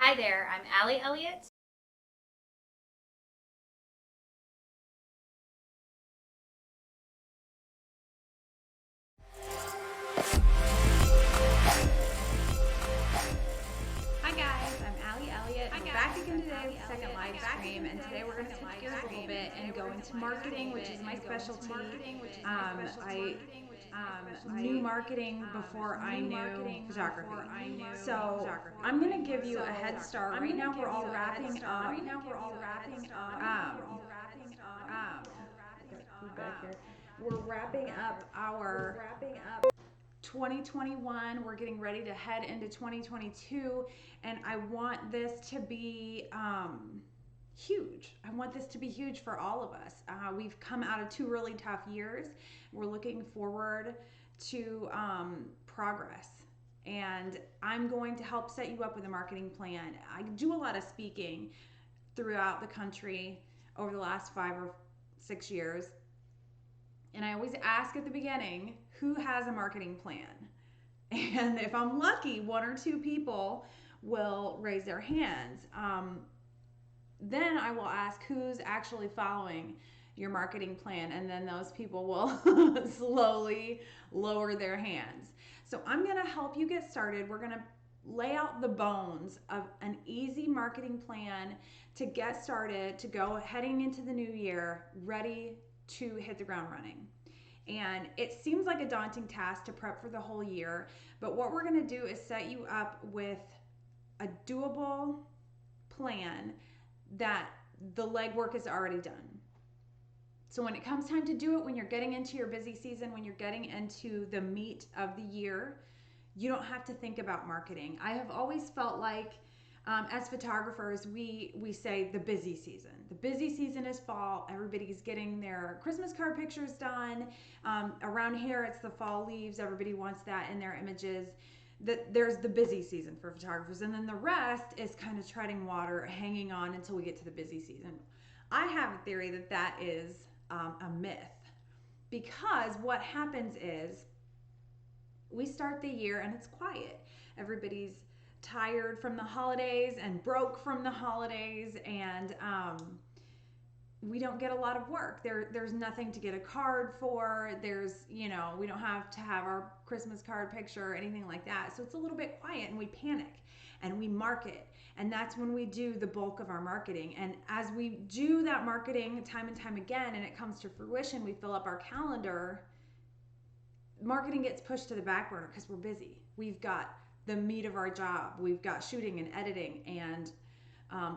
Hi there, I'm Allie Elliott. Hi guys, I'm Allie Elliott. We're back again today with the second live stream, and today we're going to switch gears a little bit and go into marketing, which is my specialty. I knew marketing before I knew photography. So I'm going to give you a head start. Right now we're all wrapping up. Back here. We're wrapping up our 2021. We're getting ready to head into 2022, and I want this to be huge. I want this to be huge for all of us. We've come out of two really tough years. We're looking forward to progress. And I'm going to help set you up with a marketing plan. I do a lot of speaking throughout the country over the last 5 or 6 years. And I always ask at the beginning, who has a marketing plan? And if I'm lucky, one or two people will raise their hands. Then I will ask who's actually following your marketing plan, and then those people will slowly lower their hands. So I'm going to help you get started. We're going to lay out the bones of an easy marketing plan to get started, to go heading into the new year ready to hit the ground running. And it seems like a daunting task to prep for the whole year, but what we're going to do is set you up with a doable plan that the legwork is already done. So when it comes time to do it, when you're getting into your busy season, when you're getting into the meat of the year, you don't have to think about marketing. I have always felt like as photographers, we say the busy season. The busy season is fall. Everybody's getting their Christmas card pictures done. Around here, it's the fall leaves. Everybody wants that in their images. There's the busy season for photographers, and then the rest is kind of treading water, hanging on until we get to the busy season. I have a theory that that is a myth, because what happens is we start the year and it's quiet. Everybody's tired from the holidays and broke from the holidays, and we don't get a lot of work. There's nothing to get a card for. We don't have to have our Christmas card picture or anything like that. So it's a little bit quiet, and we panic and we market. And that's when we do the bulk of our marketing. And as we do that marketing time and time again, and it comes to fruition, we fill up our calendar, marketing gets pushed to the back burner because we're busy. We've got the meat of our job. We've got shooting and editing and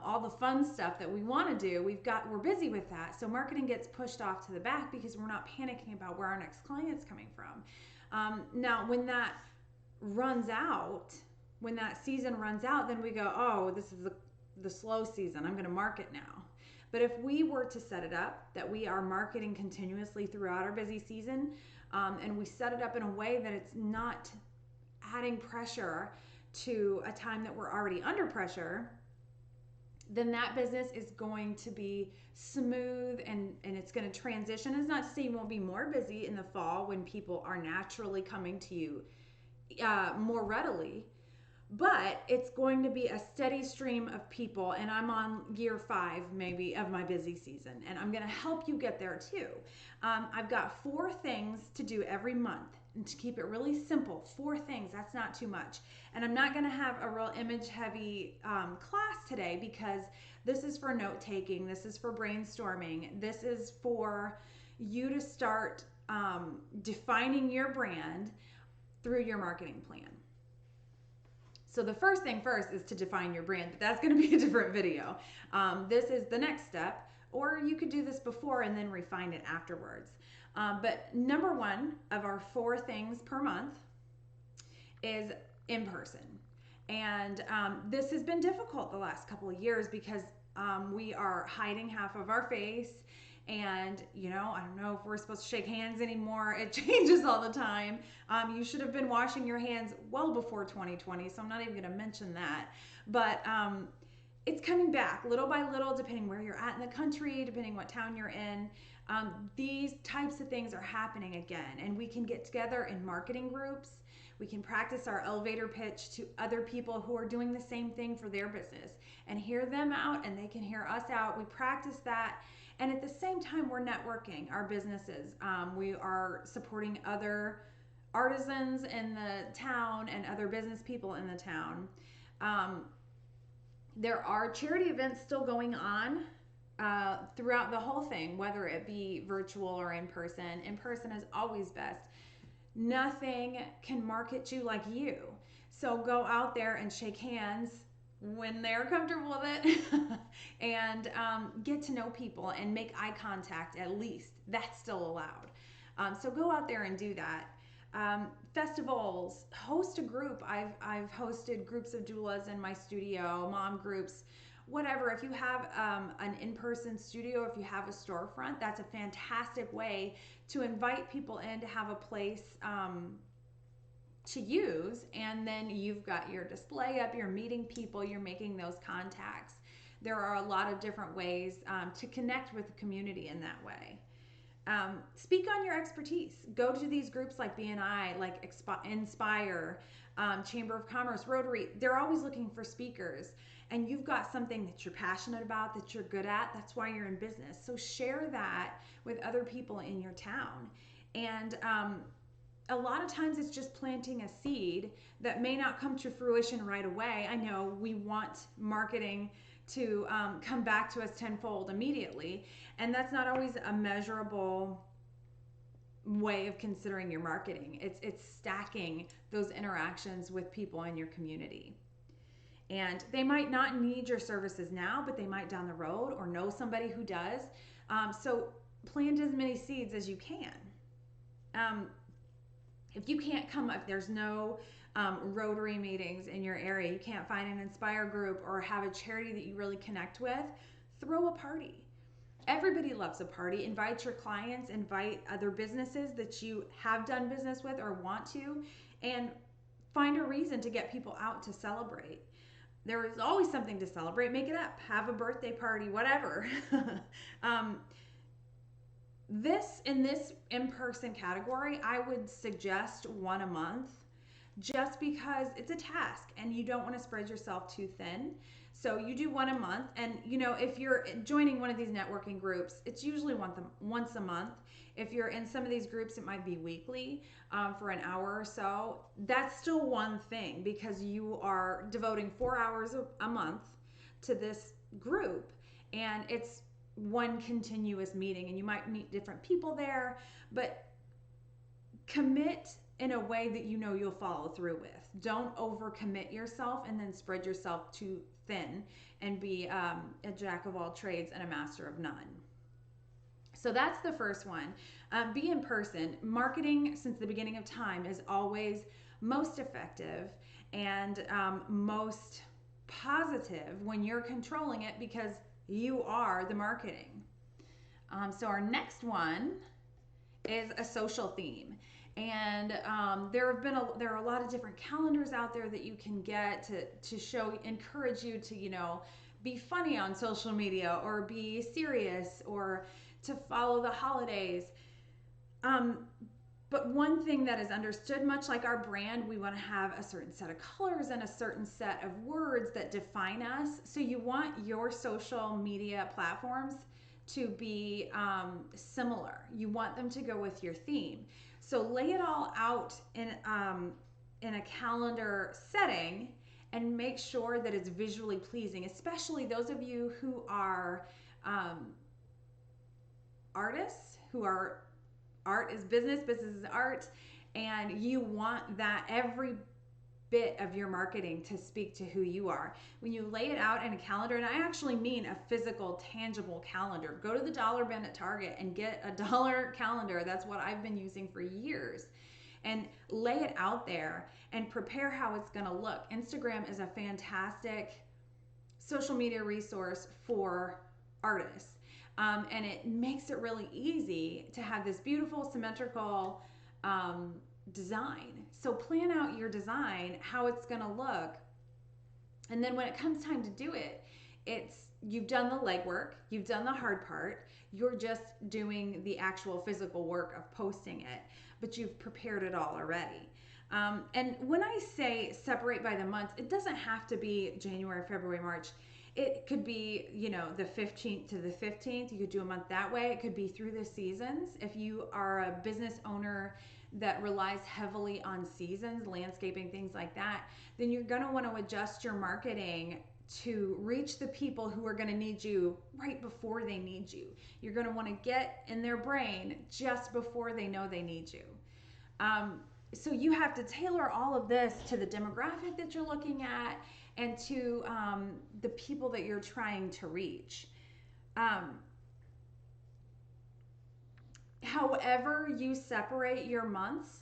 all the fun stuff that we want to do. We're busy with that. So marketing gets pushed off to the back because we're not panicking about where our next client's coming from. Now, when that runs out, when that season runs out, then we go, oh, this is the slow season. I'm going to market now. But if we were to set it up that we are marketing continuously throughout our busy season, and we set it up in a way that it's not adding pressure to a time that we're already under pressure, then that business is going to be smooth, and it's going to transition. It's not to say you won't be more busy in the fall when people are naturally coming to you more readily, but it's going to be a steady stream of people. And I'm on year 5 maybe of my busy season, and I'm going to help you get there too. I've got 4 things to do every month, and to keep it really simple, 4 things. That's not too much. And I'm not going to have a real image heavy class today, because this is for note taking, this is for brainstorming, this is for you to start defining your brand through your marketing plan. So the first thing first is to define your brand, but that's going to be a different video. This is the next step, or you could do this before and then refine it afterwards. But number 1 of our 4 things per month is in person. And this has been difficult the last couple of years because we are hiding half of our face. And, I don't know if we're supposed to shake hands anymore. It changes all the time. You should have been washing your hands well before 2020, so I'm not even going to mention that. But it's coming back little by little, depending where you're at in the country, depending what town you're in. These types of things are happening again, and we can get together in marketing groups. We can practice our elevator pitch to other people who are doing the same thing for their business and hear them out, and they can hear us out. We practice that. And at the same time, we're networking our businesses. We are supporting other artisans in the town and other business people in the town. There are charity events still going on throughout the whole thing, whether it be virtual or in person. In person is always best. Nothing can market you like you. So go out there and shake hands when they're comfortable with it and get to know people and make eye contact at least. That's still allowed. So go out there and do that. Festivals, host a group. I've hosted groups of doulas in my studio, mom groups, whatever. If you have an in-person studio, if you have a storefront, that's a fantastic way to invite people in to have a place to use, and then you've got your display up, you're meeting people, you're making those contacts. There are a lot of different ways to connect with the community in that way. Speak on your expertise. Go to these groups like BNI, like Inspire, Chamber of Commerce, Rotary. They're always looking for speakers, and you've got something that you're passionate about, that you're good at. That's why you're in business. So share that with other people in your town. And a lot of times it's just planting a seed that may not come to fruition right away. I know we want marketing to come back to us tenfold immediately, and that's not always a measurable way of considering your marketing. It's stacking those interactions with people in your community. And they might not need your services now, but they might down the road, or know somebody who does. So plant as many seeds as you can. If you can't come up, there's no Rotary meetings in your area, you can't find an Inspire group or have a charity that you really connect with, throw a party. Everybody loves a party. Invite your clients, invite other businesses that you have done business with or want to, and find a reason to get people out to celebrate. There is always something to celebrate. Make it up. Have a birthday party, whatever. In this in-person category, I would suggest one a month, just because it's a task and you don't want to spread yourself too thin. So you do one a month, and if you're joining one of these networking groups, it's usually once a month. If you're in some of these groups, it might be weekly for an hour or so. That's still one thing, because you are devoting 4 hours a month to this group, and it's one continuous meeting, and you might meet different people there, but commit in a way that you'll follow through with. Don't overcommit yourself and then spread yourself too thin and be a jack of all trades and a master of none. So that's the first one. Be in person. Marketing since the beginning of time is always most effective and most positive when you're controlling it, because you are the marketing. So our next one is a social theme. And there are a lot of different calendars out there that you can get to encourage you to, be funny on social media, or be serious, or to follow the holidays. But one thing that is understood, much like our brand, we want to have a certain set of colors and a certain set of words that define us. So you want your social media platforms to be similar. You want them to go with your theme. So lay it all out in a calendar setting, and make sure that it's visually pleasing, especially those of you who are artists, who are art is business, business is art, and you want that every bit of your marketing to speak to who you are. When you lay it out in a calendar, and I actually mean a physical, tangible calendar. Go to the dollar bin at Target and get a dollar calendar. That's what I've been using for years. And lay it out there and prepare how it's going to look. Instagram is a fantastic social media resource for artists. And it makes it really easy to have this beautiful, symmetrical design. So plan out your design, how it's going to look. And then when it comes time to do it, you've done the legwork, you've done the hard part, you're just doing the actual physical work of posting it, but you've prepared it all already. And when I say separate by the months, it doesn't have to be January, February, March. It could be, the 15th to the 15th. You could do a month that way. It could be through the seasons. If you are a business owner that relies heavily on seasons, landscaping, things like that, then you're going to want to adjust your marketing to reach the people who are going to need you right before they need you. You're going to want to get in their brain just before they know they need you. So you have to tailor all of this to the demographic that you're looking at and to the people that you're trying to reach. However you separate your months,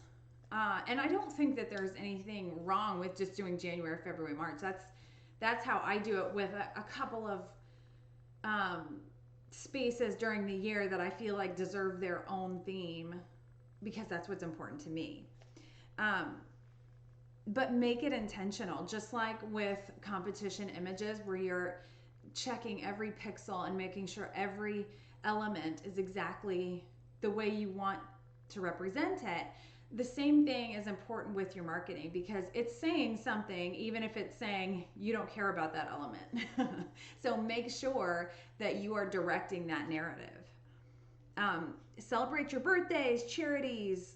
and I don't think that there's anything wrong with just doing January, February, March. That's how I do it with a couple of spaces during the year that I feel like deserve their own theme because that's what's important to me. But make it intentional, just like with competition images where you're checking every pixel and making sure every element is exactly the way you want to represent it. The same thing is important with your marketing because it's saying something even if it's saying you don't care about that element. So make sure that you are directing that narrative. Celebrate your birthdays, charities,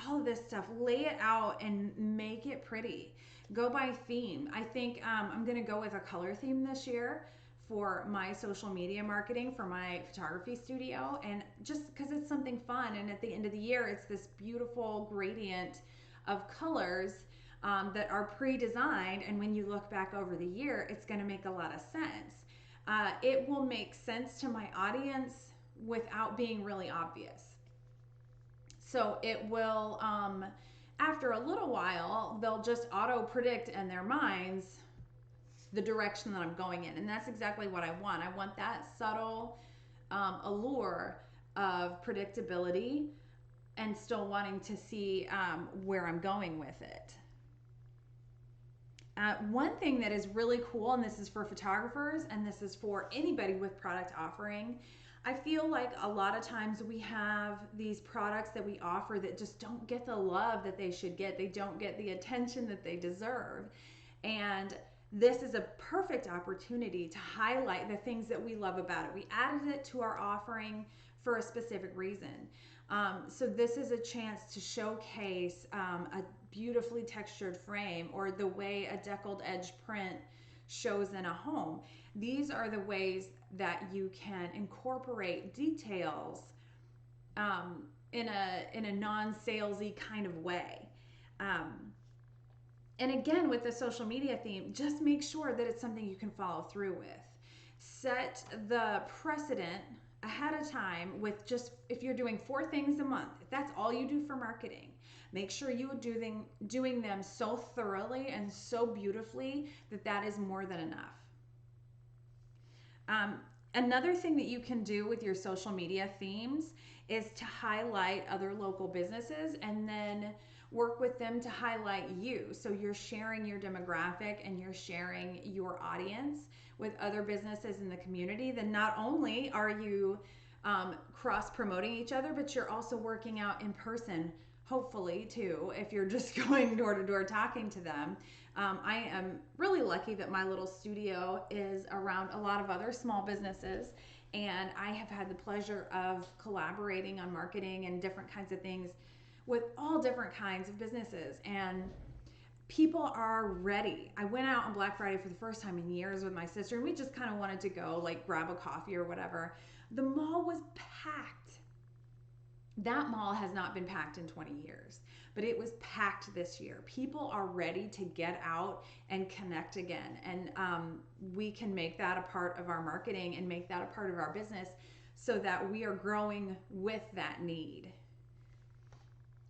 all of this stuff. Lay it out and make it pretty. Go by theme. I think I'm going to go with a color theme this year for my social media marketing for my photography studio, and just because it's something fun, and at the end of the year it's this beautiful gradient of colors that are pre-designed, and when you look back over the year it's going to make a lot of sense. It will make sense to my audience without being really obvious. So it will, after a little while, they'll just auto predict in their minds the direction that I'm going in. And that's exactly what I want. I want that subtle allure of predictability and still wanting to see where I'm going with it. One thing that is really cool, and this is for photographers and this is for anybody with product offering, I feel like a lot of times we have these products that we offer that just don't get the love that they should get. They don't get the attention that they deserve. And this is a perfect opportunity to highlight the things that we love about it. We added it to our offering for a specific reason. So this is a chance to showcase a beautifully textured frame or the way a deckled edge print shows in a home. These are the ways that you can incorporate details in a non-salesy kind of way. And again, with the social media theme, just make sure that it's something you can follow through with. Set the precedent ahead of time with just, if you're doing 4 things a month, if that's all you do for marketing, make sure you are doing them so thoroughly and so beautifully that that is more than enough. Another thing that you can do with your social media themes is to highlight other local businesses and then work with them to highlight you. So you're sharing your demographic and you're sharing your audience with other businesses in the community. Then not only are you cross promoting each other, but you're also working out in person, hopefully too, if you're just going door to door talking to them. I am really lucky that my little studio is around a lot of other small businesses, and I have had the pleasure of collaborating on marketing and different kinds of things with all different kinds of businesses, and people are ready. I went out on Black Friday for the first time in years with my sister, and we just kind of wanted to go like grab a coffee or whatever. The mall was packed. That mall has not been packed in 20 years, but it was packed this year. People are ready to get out and connect again. And we can make that a part of our marketing and make that a part of our business so that we are growing with that need.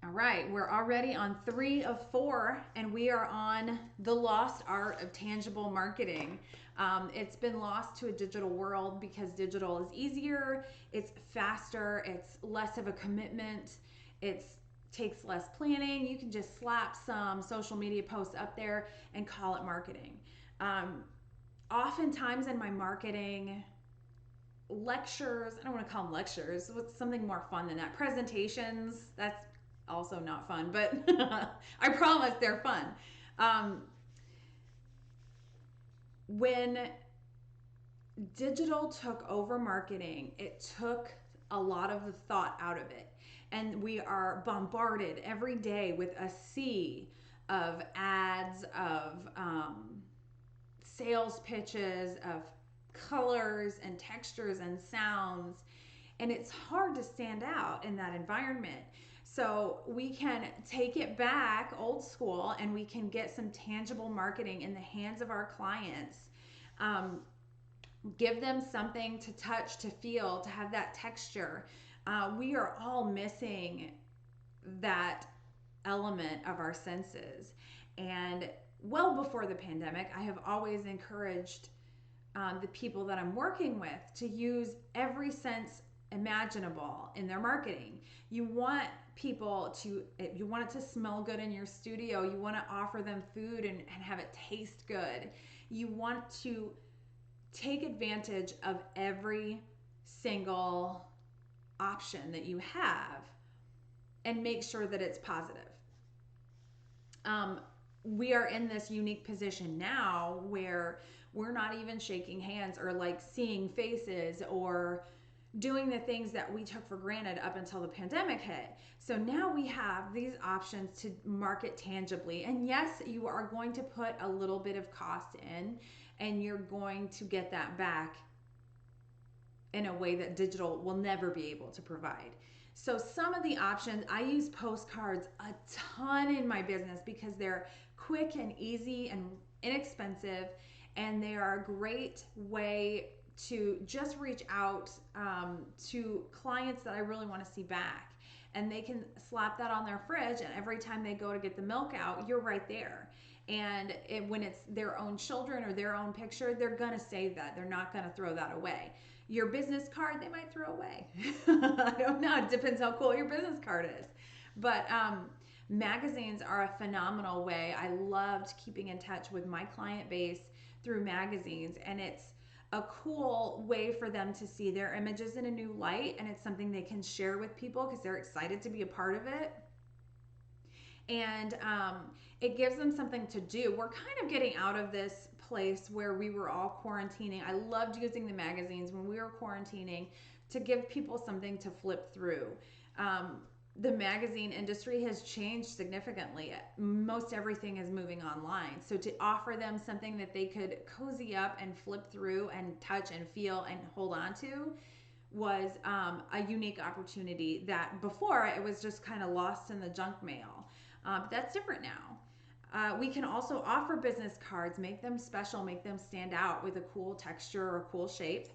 All right, we're already on 3 of 4, and we are on the lost art of tangible marketing. It's been lost to a digital world because digital is easier, it's faster, it's less of a commitment, it takes less planning. You can just slap some social media posts up there and call it marketing. Oftentimes in my marketing lectures, I don't want to call them lectures, what's something more fun than that? Presentations, that's also not fun, but I promise they're fun. When digital took over marketing, it took a lot of the thought out of it. And we are bombarded every day with a sea of ads, of sales pitches, of colors and textures and sounds. And it's hard to stand out in that environment. So we can take it back old school and we can get some tangible marketing in the hands of our clients. Give them something to touch, to feel, to have that texture. We are all missing that element of our senses. And well before the pandemic, I have always encouraged the people that I'm working with to use every sense imaginable in their marketing. You want people to, you want it to smell good in your studio. You want to offer them food and have it taste good. You want to take advantage of every single option that you have and make sure that it's positive. We are in this unique position now where we're not even shaking hands or like seeing faces or doing the things that we took for granted up until the pandemic hit. So now we have these options to market tangibly. And yes, you are going to put a little bit of cost in and you're going to get that back in a way that digital will never be able to provide. So some of the options, I use postcards a ton in my business because they're quick and easy and inexpensive, and they are a great way to just reach out to clients that I really want to see back. And they can slap that on their fridge, and every time they go to get the milk out, you're right there. And when it's their own children or their own picture, they're going to save that. They're not going to throw that away. Your business card, they might throw away. I don't know. It depends how cool your business card is. But magazines are a phenomenal way. I loved keeping in touch with my client base through magazines, and it's a cool way for them to see their images in a new light, and it's something they can share with people because they're excited to be a part of it. And it gives them something to do. We're kind of getting out of this place where we were all quarantining. I loved using the magazines when we were quarantining to give people something to flip through. The magazine industry has changed significantly. Most everything is moving online. So to offer them something that they could cozy up and flip through and touch and feel and hold on to was a unique opportunity that before it was just kind of lost in the junk mail. But that's different now. We can also offer business cards, make them special, make them stand out with a cool texture or a cool shape.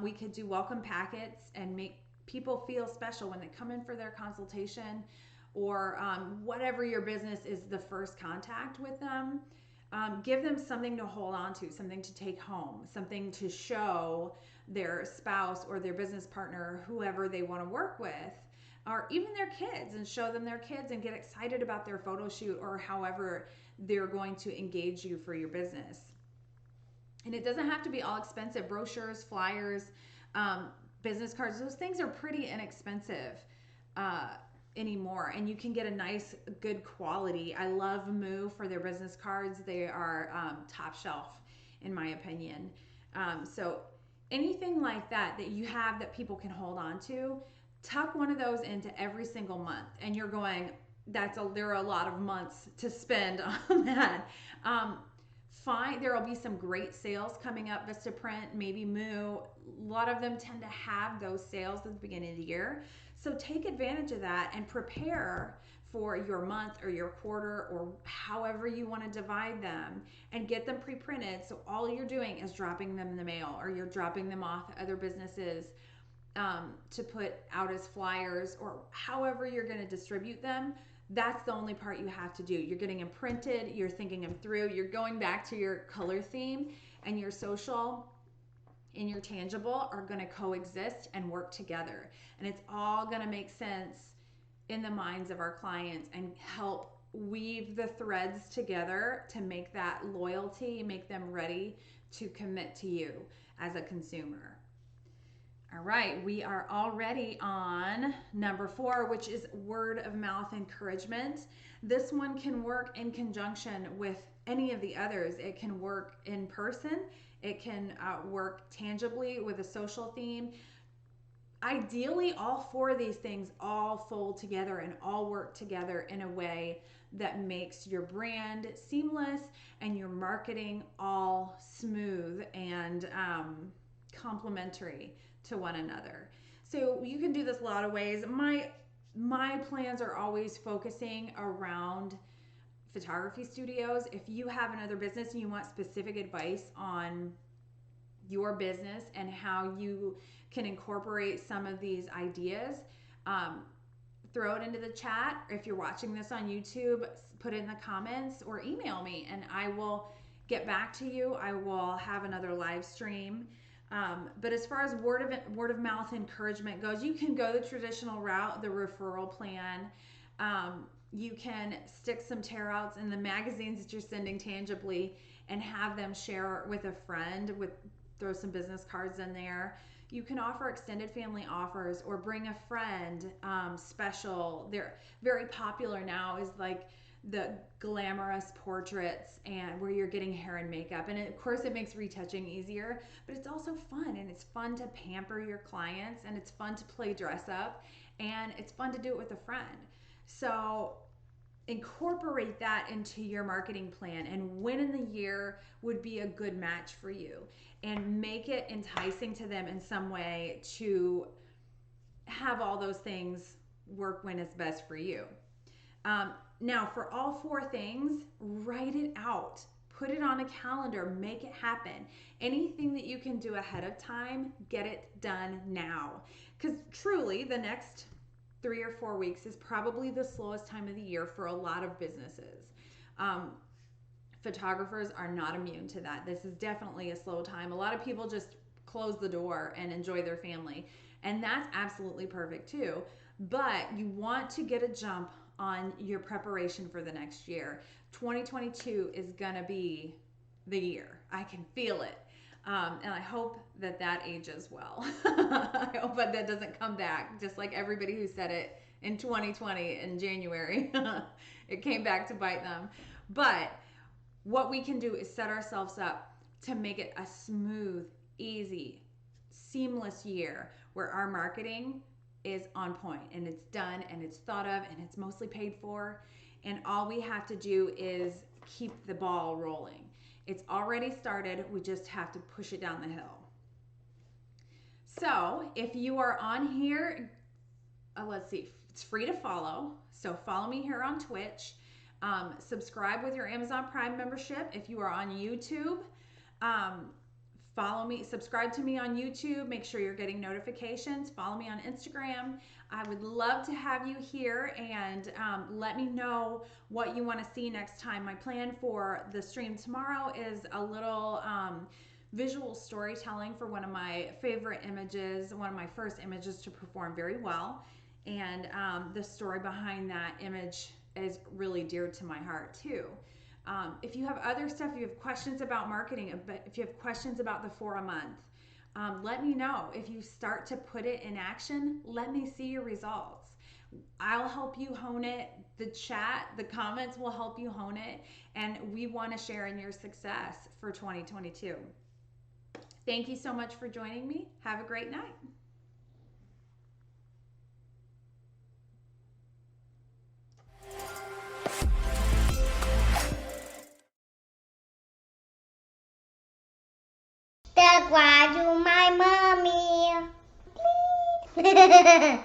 We could do welcome packets and make people feel special when they come in for their consultation, or whatever your business is, the first contact with them. Give them something to hold on to, something to take home, something to show their spouse or their business partner, whoever they want to work with, or even their kids, and show them their kids and get excited about their photo shoot or however they're going to engage you for your business. And it doesn't have to be all expensive. Brochures, flyers, business cards, those things are pretty inexpensive anymore, and you can get a nice, good quality. I love Moo for their business cards. They are top shelf, in my opinion. So anything like that that you have that people can hold on to, tuck one of those into every single month, and you're going, there are a lot of months to spend on that. There will be some great sales coming up. Vistaprint, maybe Moo, a lot of them tend to have those sales at the beginning of the year. So take advantage of that and prepare for your month or your quarter or however you want to divide them, and get them pre-printed. So all you're doing is dropping them in the mail, or you're dropping them off at other businesses to put out as flyers, or however you're going to distribute them. That's the only part you have to do. You're getting them printed, you're thinking them through, you're going back to your color theme, and your social and your tangible are going to coexist and work together. And it's all going to make sense in the minds of our clients and help weave the threads together to make that loyalty, make them ready to commit to you as a consumer. All right, we are already on number 4, which is word of mouth encouragement. This one can work in conjunction with any of the others. It can work in person, it can work tangibly with a social theme. Ideally, all 4 of these things all fold together and all work together in a way that makes your brand seamless and your marketing all smooth and complementary to one another. So you can do this a lot of ways. My plans are always focusing around photography studios. If you have another business and you want specific advice on your business and how you can incorporate some of these ideas, throw it into the chat. If you're watching this on YouTube, put it in the comments or email me and I will get back to you. I will have another live stream. But as far as word of mouth encouragement goes, you can go the traditional route, the referral plan. You can stick some tear outs in the magazines that you're sending tangibly and have them share with a friend, throw some business cards in there. You can offer extended family offers or bring a friend special. They're very popular now is like the glamorous portraits and where you're getting hair and makeup. And of course it makes retouching easier, but it's also fun, and it's fun to pamper your clients, and it's fun to play dress up, and it's fun to do it with a friend. So incorporate that into your marketing plan, and when in the year would be a good match for you, and make it enticing to them in some way to have all those things work when it's best for you. Now, for all 4 things, write it out. Put it on a calendar. Make it happen. Anything that you can do ahead of time, get it done now. Because truly, the next 3 or 4 weeks is probably the slowest time of the year for a lot of businesses. Photographers are not immune to that. This is definitely a slow time. A lot of people just close the door and enjoy their family, and that's absolutely perfect too. But you want to get a jump on your preparation for the next year. 2022 is gonna be the year. I can feel it. And I hope that ages well. I hope that doesn't come back, just like everybody who said it in 2020 in January. It came back to bite them. But what we can do is set ourselves up to make it a smooth, easy, seamless year where our marketing is on point and it's done and it's thought of and it's mostly paid for, and all we have to do is keep the ball rolling. It's already started, we just have to push it down the hill. So if you are on here, let's see, it's free to follow, so follow me here on Twitch. Subscribe with your Amazon Prime membership. If you are on YouTube, follow me, subscribe to me on YouTube. Make sure you're getting notifications. Follow me on Instagram. I would love to have you here, and let me know what you want to see next time. My plan for the stream tomorrow is a little visual storytelling for one of my favorite images, one of my first images to perform very well. And the story behind that image is really dear to my heart too. If you have other stuff, if you have questions about marketing, if you have questions about the 4 a month, let me know. If you start to put it in action, let me see your results. I'll help you hone it. The chat, the comments will help you hone it. And we want to share in your success for 2022. Thank you so much for joining me. Have a great night. That's why you my mommy. Please.